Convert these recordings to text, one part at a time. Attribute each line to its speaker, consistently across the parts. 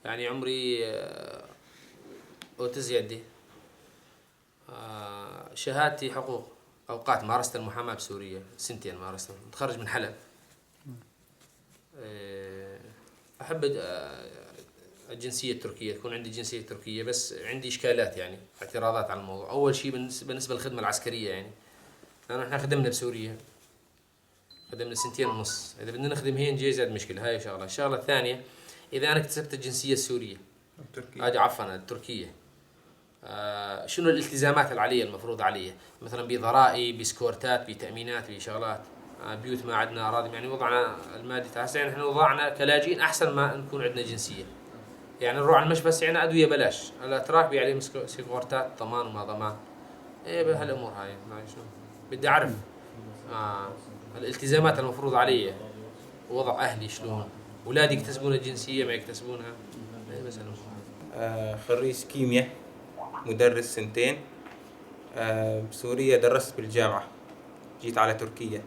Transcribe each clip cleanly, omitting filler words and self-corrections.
Speaker 1: يعني عمري وتزيدي. شهادتي حقوق أوقات، مارست المحاماة بسوريا سنتين، مارست، متخرج من حلب. أحب الجنسية التركية، تكون عندي جنسية تركية، بس عندي إشكالات يعني اعتراضات على الموضوع. أول شيء بالنسبة للخدمة العسكرية، يعني لأنه إحنا خدمنا بسوريا، خدمنا 2.5 سنين، إذا بدنا نخدم هين جاي زاد مشكلة. هاي شغلة. الشغلة الثانية، إذا أنا اكتسبت الجنسية السورية عفوا التركية، شنو الالتزامات العلية المفروض علي؟ مثلا بضرائب، بسكورتات، بتأمينات، بشغلات. بيوت ما عندنا، أراضي، يعني وضعنا المادي تحسن. يعني إحنا وضعنا كلاجئين أحسن ما نكون عندنا جنسية. يعني نروح على المشفى سعنا أدوية بلاش، الأتراك بيعليهم سكورتات، ضمان وما ضمان. إيه بهالأمور هاي، ما شنو بدي أعرف الالتزامات المفروض علي، وضع أهلي شلون، أولادي يكتسبون الجنسية ما يكتسبونها. إيه بس
Speaker 2: خريج كيمياء، مدرس 2 سنين. بسوريا درست بالجامعة، جيت على تركيا.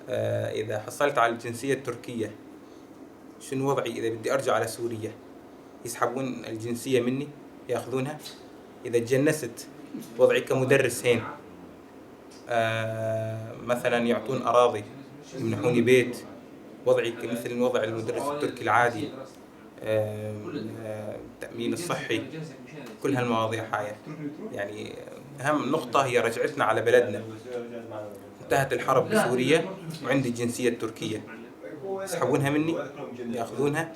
Speaker 2: إذا حصلت على الجنسية التركية شنو وضعي؟ إذا بدي أرجع على سوريا يسحبون الجنسية مني، يأخذونها؟ إذا تجنست وضعي كمدرس هين، مثلا يعطون أراضي، يمنحوني بيت، وضعي مثل وضع المدرس التركي العادي، التأمين الصحي، كل هالمواضيع هاي. يعني أهم نقطة هي رجعتنا على بلدنا. انتهت الحرب بسوريا وعندي الجنسية التركية، يسحبونها مني، يأخذونها،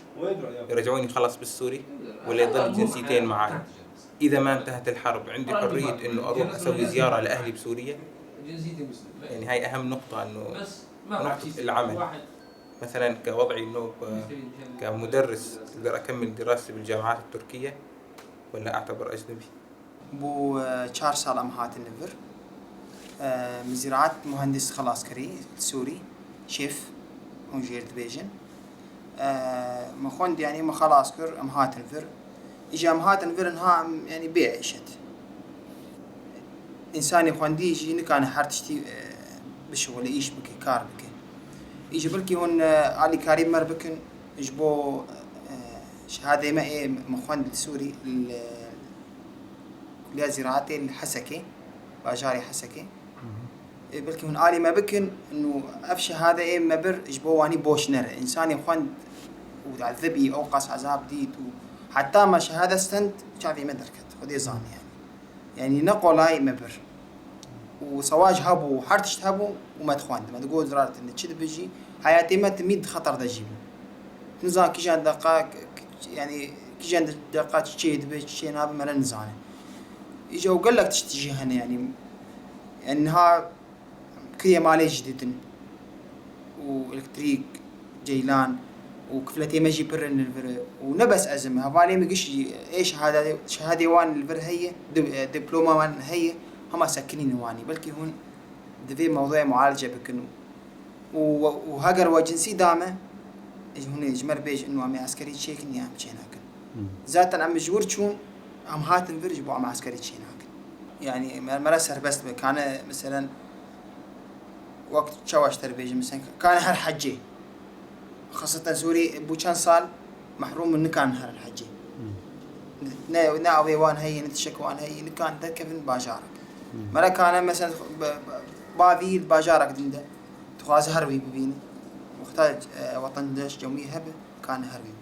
Speaker 2: يرجعوني خلاص بالسوري، ولا يضل جنسيتين معاي؟ إذا ما انتهت الحرب عندي حرية إنه أروح أسوي زيارة لأهلي بسوريا. يعني هاي أهم نقطة، إنه نقطة العمل. مثلا كوضعي إنه كمدرس أقدر أكمل دراستي بالجامعات التركية ولا أعتبر أجنبي؟
Speaker 3: بو 4 سال ام هاتن نفر مزرعات مهندس خلاص كري سوري شيف هون جيرت بيجن مخوند يعني ما خلاص كر ام هاتن فر اجا ام هاتن فر انها يعني بيع عيشت انساني خوندي يجي نكان حرتشتي بشغل ايش بكي كار بكي يجي بلكي هون علي كريم مر بكن يجبو شهاده ما ايه مخوند السوري كلية زراعتي الحسكي باجاري حسكي بلكي هون آلي ما بكن إنه أفشى هذا إيه ما بر إجبواني بوشنر إنساني خوند وتعذبي أو قاس عذاب ديت حتى ما شهادة استند شافي ما دركت خدي زاني يعني نقول هاي ما بر وسواج هبو وحرتش هبو وما تخواند ما تقول زرارة إن تشد بيجي حياتي ما تميد خطر دجيبه نزان كيجان دقائق يعني كيجان دقائق تشيد بيجي شيء ناب ما نزانه يجوا قال لك تشتجي هنا يعني انها كريه مالي جديد والكتريك جيلان وكفلتي ماجي برن الفر ونبس ازمه هبالي مقش ايش هذا شهاده وان الفر هي دبلومه وان هي هم ساكنين واني بلكي هون دفي موضوع معالجه بكنو وهاجر وجنسي دامه هون يجمر بيج انه عم عسكري تشيك اني عم تشيناك ذات عم مجور شون عم هاتن فرج بو عم عسكري تشيناك يعني مرة سربست كان مثلا وقت شواش تربيج مثلا كان هر حجي خاصة سوري بو كان صال محروم من كان هر الحجي نا أبي وان هي نتشك وان هي كان ذاك من باجارك مرة كان مثلا بعضي باجارك دنده تخاز هروي ببيني محتاج وطن دش جومي هب كان هروي